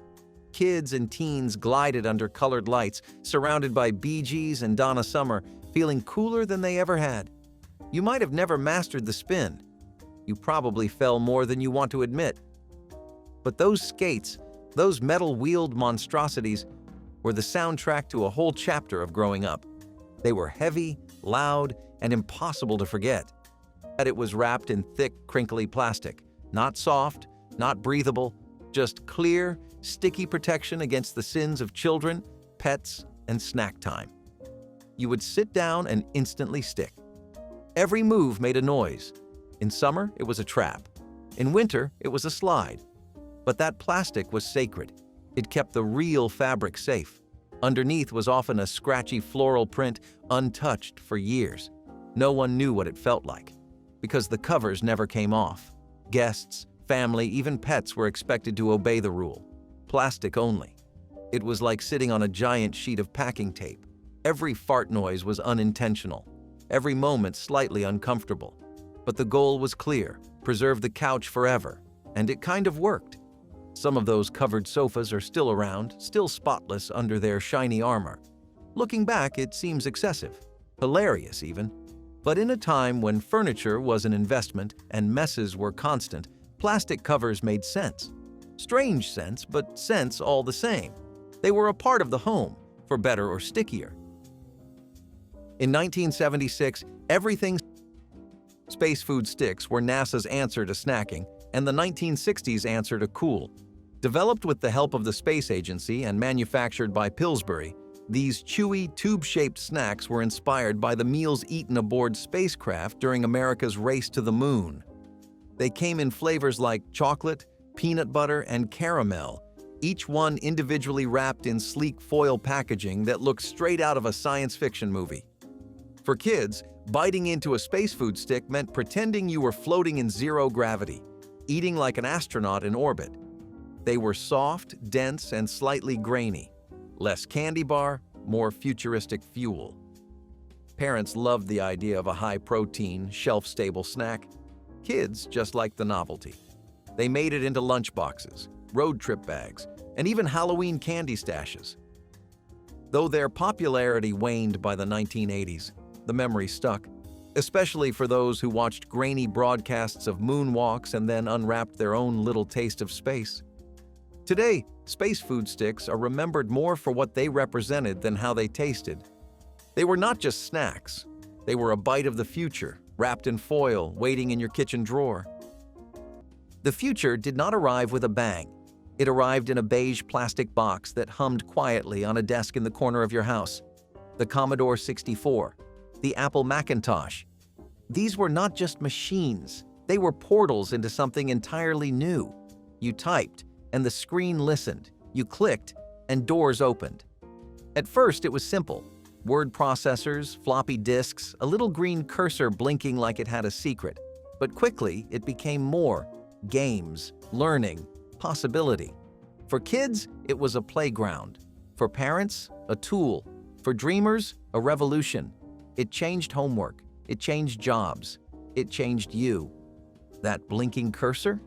Kids and teens glided under colored lights, surrounded by Bee Gees and Donna Summer, feeling cooler than they ever had. You might have never mastered the spin. You probably fell more than you want to admit. But those skates, those metal-wheeled monstrosities, were the soundtrack to a whole chapter of growing up. They were heavy, loud, and impossible to forget. It was wrapped in thick, crinkly plastic, not soft, not breathable, just clear, sticky protection against the sins of children, pets, and snack time. You would sit down and instantly stick. Every move made a noise. In summer, it was a trap. In winter, it was a slide. But that plastic was sacred. It kept the real fabric safe. Underneath was often a scratchy floral print, untouched for years. No one knew what it felt like, because the covers never came off. Guests, family, even pets were expected to obey the rule. Plastic only. It was like sitting on a giant sheet of packing tape. Every fart noise was unintentional. Every moment slightly uncomfortable. But the goal was clear: preserve the couch forever. And it kind of worked. Some of those covered sofas are still around, still spotless under their shiny armor. Looking back, it seems excessive. Hilarious, even. But in a time when furniture was an investment and messes were constant, plastic covers made sense. Strange sense, but sense all the same. They were a part of the home, for better or stickier. In 1976, everything space food sticks were NASA's answer to snacking, and the 1960s answer to cool. Developed with the help of the space agency and manufactured by Pillsbury, these chewy, tube-shaped snacks were inspired by the meals eaten aboard spacecraft during America's race to the moon. They came in flavors like chocolate, peanut butter, and caramel, each one individually wrapped in sleek foil packaging that looked straight out of a science fiction movie. For kids, biting into a space food stick meant pretending you were floating in zero gravity, eating like an astronaut in orbit. They were soft, dense, and slightly grainy. Less candy bar, more futuristic fuel. Parents loved the idea of a high-protein, shelf-stable snack. Kids just liked the novelty. They made it into lunchboxes, road trip bags, and even Halloween candy stashes. Though their popularity waned by the 1980s, the memory stuck, especially for those who watched grainy broadcasts of moonwalks and then unwrapped their own little taste of space. Today, space food sticks are remembered more for what they represented than how they tasted. They were not just snacks. They were a bite of the future, wrapped in foil, waiting in your kitchen drawer. The future did not arrive with a bang. It arrived in a beige plastic box that hummed quietly on a desk in the corner of your house. The Commodore 64, the Apple Macintosh. These were not just machines. They were portals into something entirely new. You typed, and the screen listened. You clicked, and doors opened. At first, it was simple. Word processors, floppy disks, a little green cursor blinking like it had a secret. But quickly, it became more. Games, learning, possibility. For kids, it was a playground. For parents, a tool. For dreamers, a revolution. It changed homework. It changed jobs. It changed you. That blinking cursor?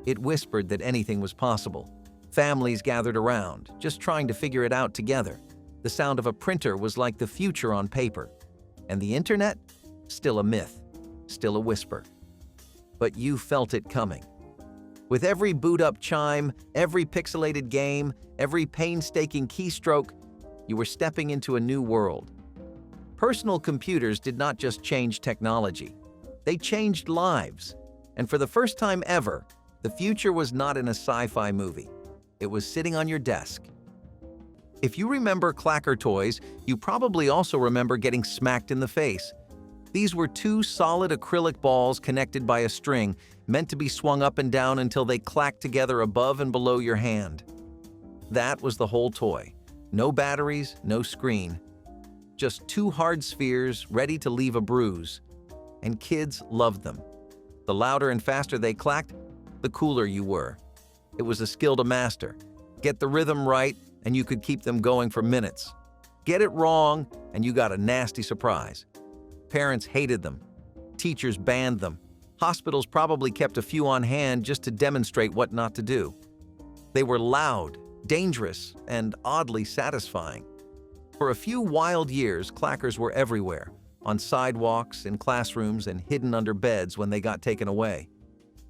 It whispered that anything was possible. Families gathered around, just trying to figure it out together. The sound of a printer was like the future on paper. And the internet? Still a myth. Still a whisper. But you felt it coming. With every boot-up chime, every pixelated game, every painstaking keystroke, you were stepping into a new world. Personal computers did not just change technology. They changed lives. And for the first time ever, The future was not in a sci-fi movie. It was sitting on your desk. If you remember Clacker toys, you probably also remember getting smacked in the face. These were two solid acrylic balls connected by a string, meant to be swung up and down until they clacked together above and below your hand. That was the whole toy. No batteries, no screen. Just two hard spheres ready to leave a bruise. And kids loved them. The louder and faster they clacked, the cooler you were. It was a skill to master. Get the rhythm right, and you could keep them going for minutes. Get it wrong, and you got a nasty surprise. Parents hated them. Teachers banned them. Hospitals probably kept a few on hand just to demonstrate what not to do. They were loud, dangerous, and oddly satisfying. For a few wild years, clackers were everywhere, on sidewalks, in classrooms, and hidden under beds when they got taken away.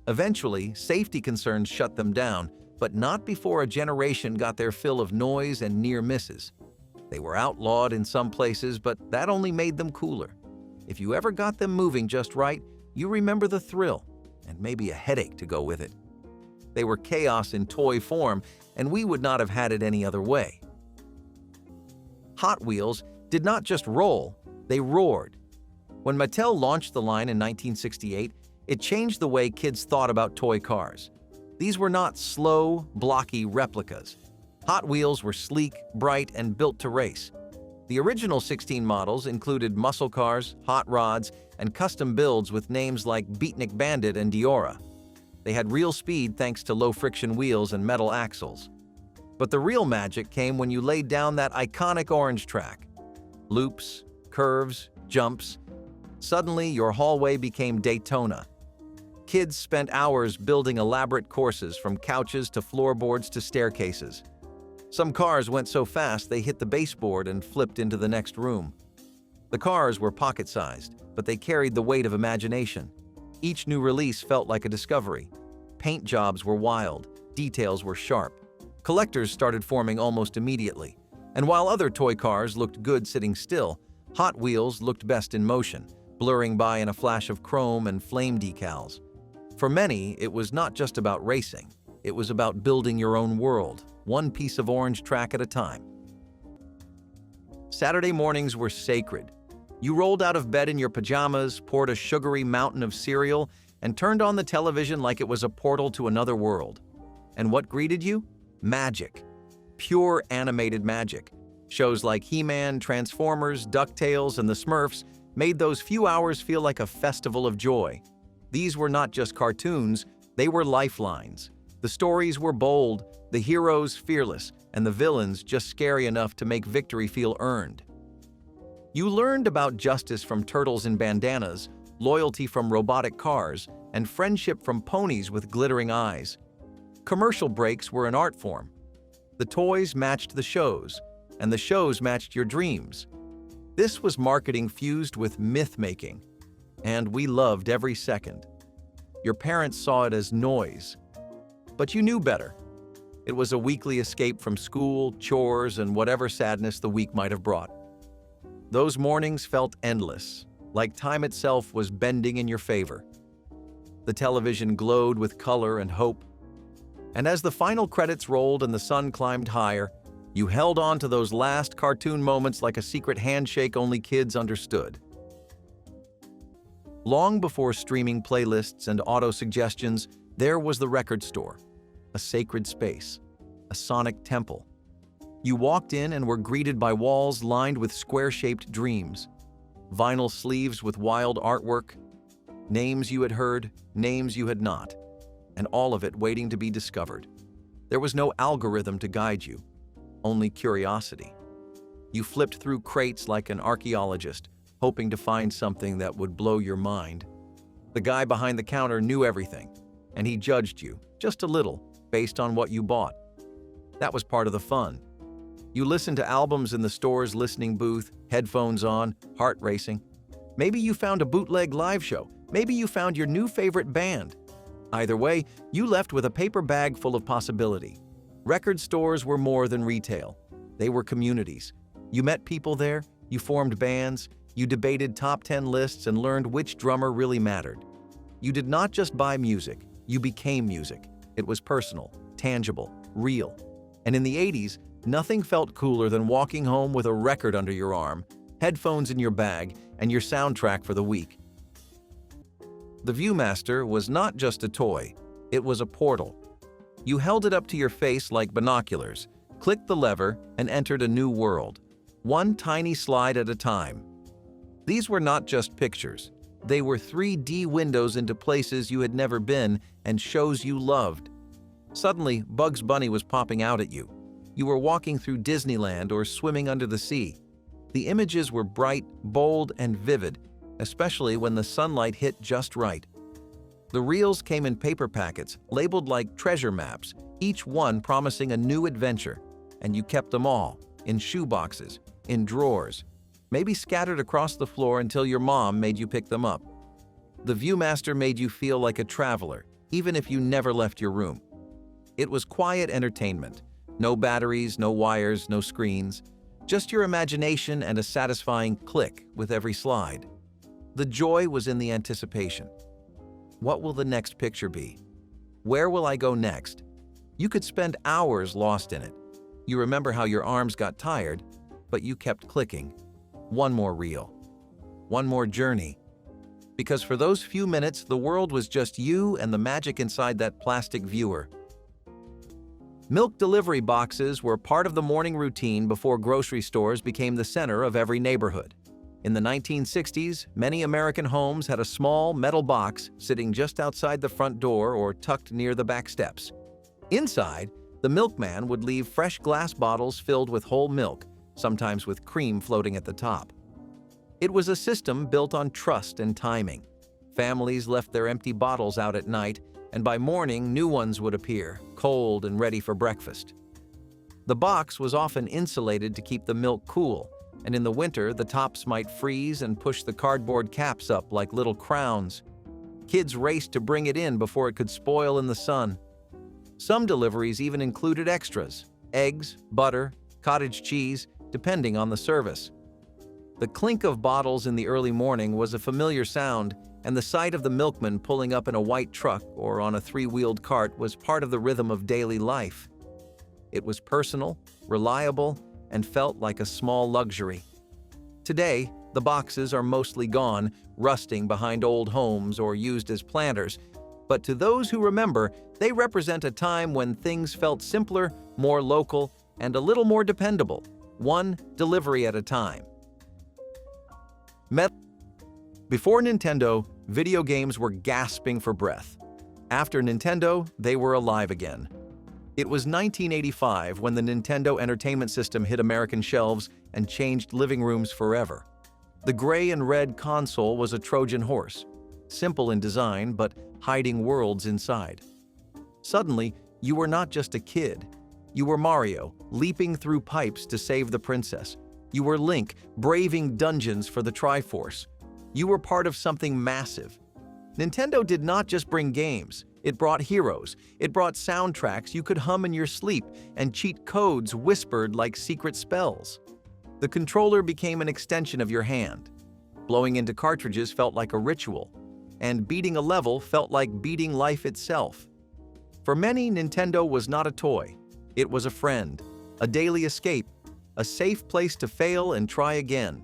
Eventually, safety concerns shut them down, but not before a generation got their fill of noise and near misses. They were outlawed in some places, but that only made them cooler. If you ever got them moving just right, you remember the thrill, and maybe a headache to go with it. They were chaos in toy form, and we would not have had it any other way. Hot Wheels did not just roll, they roared. When Mattel launched the line in 1968, it changed the way kids thought about toy cars. These were not slow, blocky replicas. Hot Wheels were sleek, bright, and built to race. The original 16 models included muscle cars, hot rods, and custom builds with names like Beatnik Bandit and Diora. They had real speed thanks to low-friction wheels and metal axles. But the real magic came when you laid down that iconic orange track. Loops, curves, jumps. Suddenly, your hallway became Daytona. Kids spent hours building elaborate courses from couches to floorboards to staircases. Some cars went so fast they hit the baseboard and flipped into the next room. The cars were pocket-sized, but they carried the weight of imagination. Each new release felt like a discovery. Paint jobs were wild, details were sharp. Collectors started forming almost immediately. And while other toy cars looked good sitting still, Hot Wheels looked best in motion, blurring by in a flash of chrome and flame decals. For many, it was not just about racing. It was about building your own world, one piece of orange track at a time. Saturday mornings were sacred. You rolled out of bed in your pajamas, poured a sugary mountain of cereal, and turned on the television like it was a portal to another world. And what greeted you? Magic. Pure animated magic. Shows like He-Man, Transformers, DuckTales, and the Smurfs made those few hours feel like a festival of joy. These were not just cartoons, they were lifelines. The stories were bold, the heroes fearless, and the villains just scary enough to make victory feel earned. You learned about justice from turtles in bandanas, loyalty from robotic cars, and friendship from ponies with glittering eyes. Commercial breaks were an art form. The toys matched the shows, and the shows matched your dreams. This was marketing fused with myth-making, and we loved every second. Your parents saw it as noise, but you knew better. It was a weekly escape from school, chores, and whatever sadness the week might have brought. Those mornings felt endless, like time itself was bending in your favor. The television glowed with color and hope. And as the final credits rolled and the sun climbed higher, you held on to those last cartoon moments like a secret handshake only kids understood. Long before streaming playlists and auto-suggestions, there was the record store, a sacred space, a sonic temple. You walked in and were greeted by walls lined with square-shaped dreams, vinyl sleeves with wild artwork, names you had heard, names you had not, and all of it waiting to be discovered. There was no algorithm to guide you, only curiosity. You flipped through crates like an archaeologist, hoping to find something that would blow your mind. The guy behind the counter knew everything, and he judged you, just a little, based on what you bought. That was part of the fun. You listened to albums in the store's listening booth, headphones on, heart racing. Maybe you found a bootleg live show. Maybe you found your new favorite band. Either way, you left with a paper bag full of possibility. Record stores were more than retail. They were communities. You met people there, you formed bands, you debated top 10 lists and learned which drummer really mattered. You did not just buy music, You became music. It was personal, tangible, real. And in the 80s, nothing felt cooler than walking home with a record under your arm, headphones in your bag, and your soundtrack for the week. The Viewmaster was not just a toy, it was a portal. You held it up to your face like binoculars, clicked the lever, and entered a new world, one tiny slide at a time. These were not just pictures. They were 3D windows into places you had never been and shows you loved. Suddenly, Bugs Bunny was popping out at you. You were walking through Disneyland or swimming under the sea. The images were bright, bold, and vivid, especially when the sunlight hit just right. The reels came in paper packets, labeled like treasure maps, each one promising a new adventure, and you kept them all, in shoeboxes, in drawers, maybe scattered across the floor until your mom made you pick them up. The Viewmaster made you feel like a traveler, even if you never left your room. It was quiet entertainment. No batteries, no wires, no screens. Just your imagination and a satisfying click with every slide. The joy was in the anticipation. What will the next picture be? Where will I go next? You could spend hours lost in it. You remember how your arms got tired, but you kept clicking. One more reel. One more journey. Because for those few minutes, the world was just you and the magic inside that plastic viewer. Milk delivery boxes were part of the morning routine before grocery stores became the center of every neighborhood. In the 1960s, many American homes had a small metal box sitting just outside the front door or tucked near the back steps. Inside, the milkman would leave fresh glass bottles filled with whole milk, sometimes with cream floating at the top. It was a system built on trust and timing. Families left their empty bottles out at night, and by morning, new ones would appear, cold and ready for breakfast. The box was often insulated to keep the milk cool, and in the winter, the tops might freeze and push the cardboard caps up like little crowns. Kids raced to bring it in before it could spoil in the sun. Some deliveries even included extras: eggs, butter, cottage cheese, depending on the service. The clink of bottles in the early morning was a familiar sound, and the sight of the milkman pulling up in a white truck or on a three-wheeled cart was part of the rhythm of daily life. It was personal, reliable, and felt like a small luxury. Today, the boxes are mostly gone, rusting behind old homes or used as planters, but to those who remember, they represent a time when things felt simpler, more local, and a little more dependable, one delivery at a time. Before Nintendo, video games were gasping for breath. After Nintendo, they were alive again. It was 1985 when the Nintendo Entertainment System hit American shelves and changed living rooms forever. The gray and red console was a Trojan horse, simple in design but hiding worlds inside. Suddenly, you were not just a kid. You were Mario, leaping through pipes to save the princess. You were Link, braving dungeons for the Triforce. You were part of something massive. Nintendo did not just bring games. It brought heroes. It brought soundtracks you could hum in your sleep and cheat codes whispered like secret spells. The controller became an extension of your hand. Blowing into cartridges felt like a ritual, and beating a level felt like beating life itself. For many, Nintendo was not a toy. It was a friend, a daily escape, a safe place to fail and try again.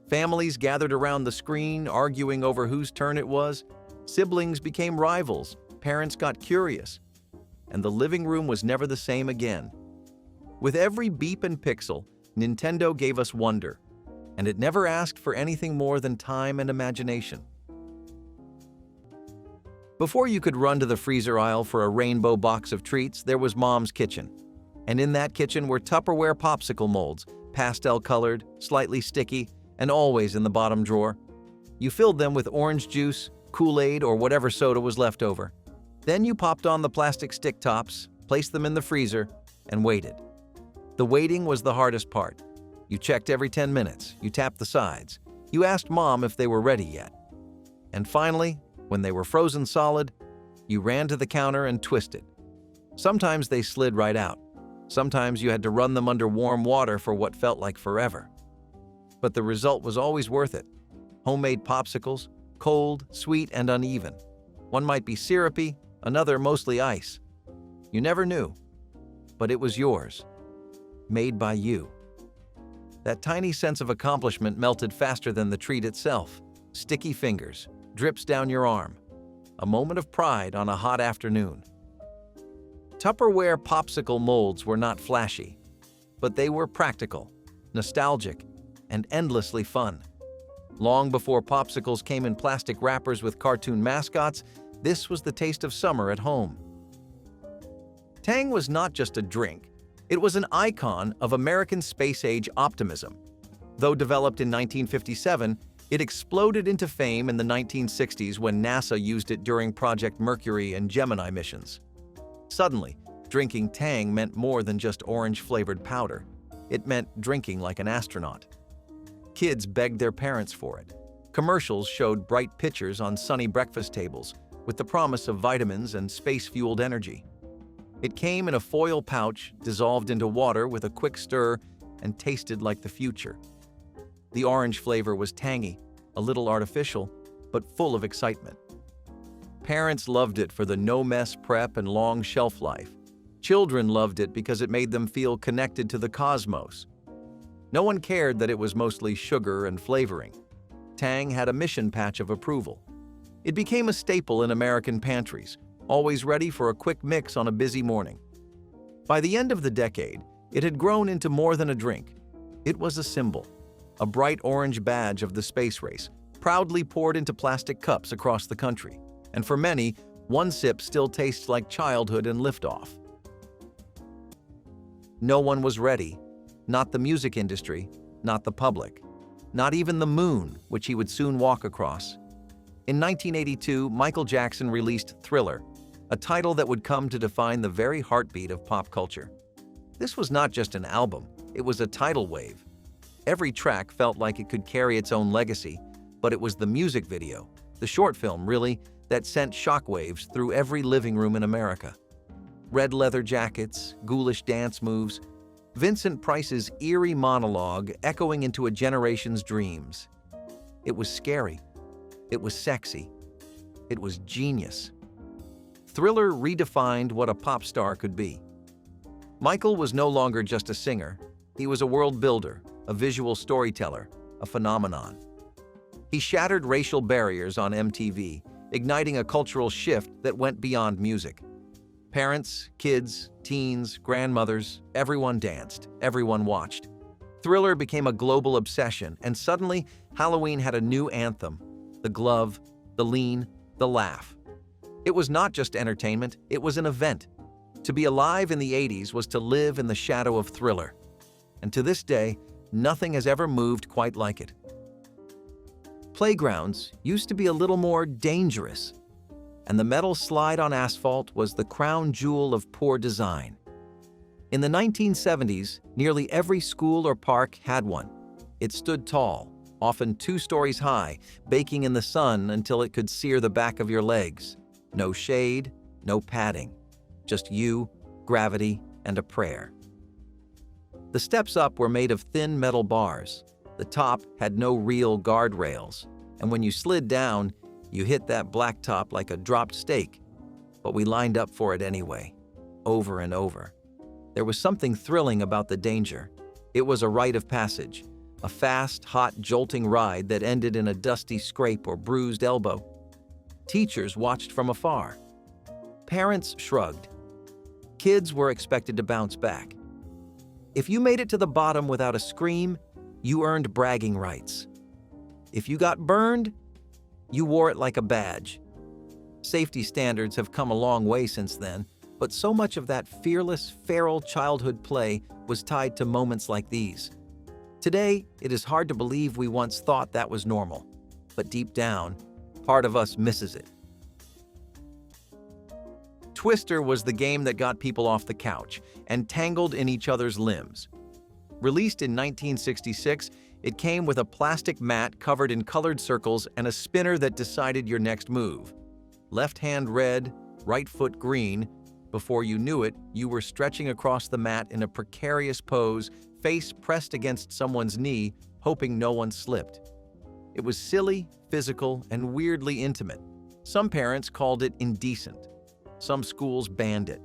Families gathered around the screen, arguing over whose turn it was. Siblings became rivals. Parents got curious. And the living room was never the same again. With every beep and pixel, Nintendo gave us wonder, and it never asked for anything more than time and imagination. Before you could run to the freezer aisle for a rainbow box of treats, there was Mom's kitchen. And in that kitchen were Tupperware popsicle molds, pastel-colored, slightly sticky, and always in the bottom drawer. You filled them with orange juice, Kool-Aid, or whatever soda was left over. Then you popped on the plastic stick tops, placed them in the freezer, and waited. The waiting was the hardest part. You checked every 10 minutes, you tapped the sides, you asked Mom if they were ready yet. And finally, when they were frozen solid, you ran to the counter and twisted. Sometimes they slid right out. Sometimes you had to run them under warm water for what felt like forever. But the result was always worth it. Homemade popsicles, cold, sweet, and uneven. One might be syrupy, another mostly ice. You never knew, but it was yours, made by you. That tiny sense of accomplishment melted faster than the treat itself. Sticky fingers, drips down your arm. A moment of pride on a hot afternoon. Tupperware popsicle molds were not flashy, but they were practical, nostalgic, and endlessly fun. Long before popsicles came in plastic wrappers with cartoon mascots, this was the taste of summer at home. Tang was not just a drink, it was an icon of American space-age optimism. Though developed in 1957, it exploded into fame in the 1960s when NASA used it during Project Mercury and Gemini missions. Suddenly, drinking Tang meant more than just orange-flavored powder. It meant drinking like an astronaut. Kids begged their parents for it. Commercials showed bright pictures on sunny breakfast tables with the promise of vitamins and space-fueled energy. It came in a foil pouch dissolved into water with a quick stir and tasted like the future. The orange flavor was tangy, a little artificial, but full of excitement. Parents loved it for the no-mess prep and long shelf life. Children loved it because it made them feel connected to the cosmos. No one cared that it was mostly sugar and flavoring. Tang had a mission patch of approval. It became a staple in American pantries, always ready for a quick mix on a busy morning. By the end of the decade, it had grown into more than a drink. It was a symbol, a bright orange badge of the space race, proudly poured into plastic cups across the country. And for many, one sip still tastes like childhood and liftoff. No one was ready, not the music industry, not the public, not even the moon, which he would soon walk across. In 1982, Michael Jackson released Thriller, a title that would come to define the very heartbeat of pop culture. This was not just an album, it was a tidal wave. Every track felt like it could carry its own legacy, but it was the music video, the short film really, that sent shockwaves through every living room in America. Red leather jackets, ghoulish dance moves, Vincent Price's eerie monologue echoing into a generation's dreams. It was scary. It was sexy. It was genius. Thriller redefined what a pop star could be. Michael was no longer just a singer. He was a world builder, a visual storyteller, a phenomenon. He shattered racial barriers on MTV, igniting a cultural shift that went beyond music. Parents, kids, teens, grandmothers, everyone danced, everyone watched. Thriller became a global obsession, and suddenly, Halloween had a new anthem: the glove, the lean, the laugh. It was not just entertainment, it was an event. To be alive in the 80s was to live in the shadow of Thriller. And to this day, nothing has ever moved quite like it. Playgrounds used to be a little more dangerous, and the metal slide on asphalt was the crown jewel of poor design. In the 1970s, nearly every school or park had one. It stood tall, often 2 stories high, baking in the sun until it could sear the back of your legs. No shade, no padding, just you, gravity, and a prayer. The steps up were made of thin metal bars. The top had no real guardrails, and when you slid down, you hit that blacktop like a dropped steak. But we lined up for it anyway, over and over. There was something thrilling about the danger. It was a rite of passage, a fast, hot, jolting ride that ended in a dusty scrape or bruised elbow. Teachers watched from afar. Parents shrugged. Kids were expected to bounce back. If you made it to the bottom without a scream, you earned bragging rights. If you got burned, you wore it like a badge. Safety standards have come a long way since then, but so much of that fearless, feral childhood play was tied to moments like these. Today, it is hard to believe we once thought that was normal, but deep down, part of us misses it. Twister was the game that got people off the couch and tangled in each other's limbs. Released in 1966, it came with a plastic mat covered in colored circles and a spinner that decided your next move. Left hand red, right foot green. Before you knew it, you were stretching across the mat in a precarious pose, face pressed against someone's knee, hoping no one slipped. It was silly, physical, and weirdly intimate. Some parents called it indecent. Some schools banned it.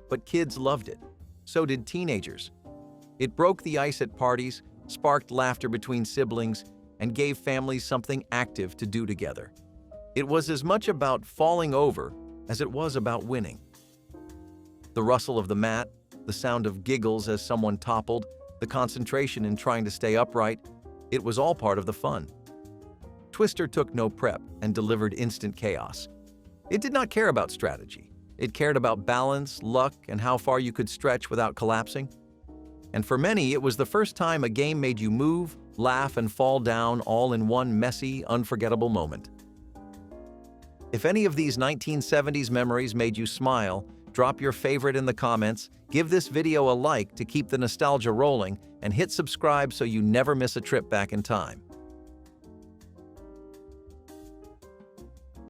But kids loved it. So did teenagers. It broke the ice at parties, sparked laughter between siblings, and gave families something active to do together. It was as much about falling over as it was about winning. The rustle of the mat, the sound of giggles as someone toppled, the concentration in trying to stay upright, it was all part of the fun. Twister took no prep and delivered instant chaos. It did not care about strategy. It cared about balance, luck, and how far you could stretch without collapsing. And for many, it was the first time a game made you move, laugh, and fall down all in one messy, unforgettable moment. If any of these 1970s memories made you smile, drop your favorite in the comments, give this video a like to keep the nostalgia rolling, and hit subscribe so you never miss a trip back in time.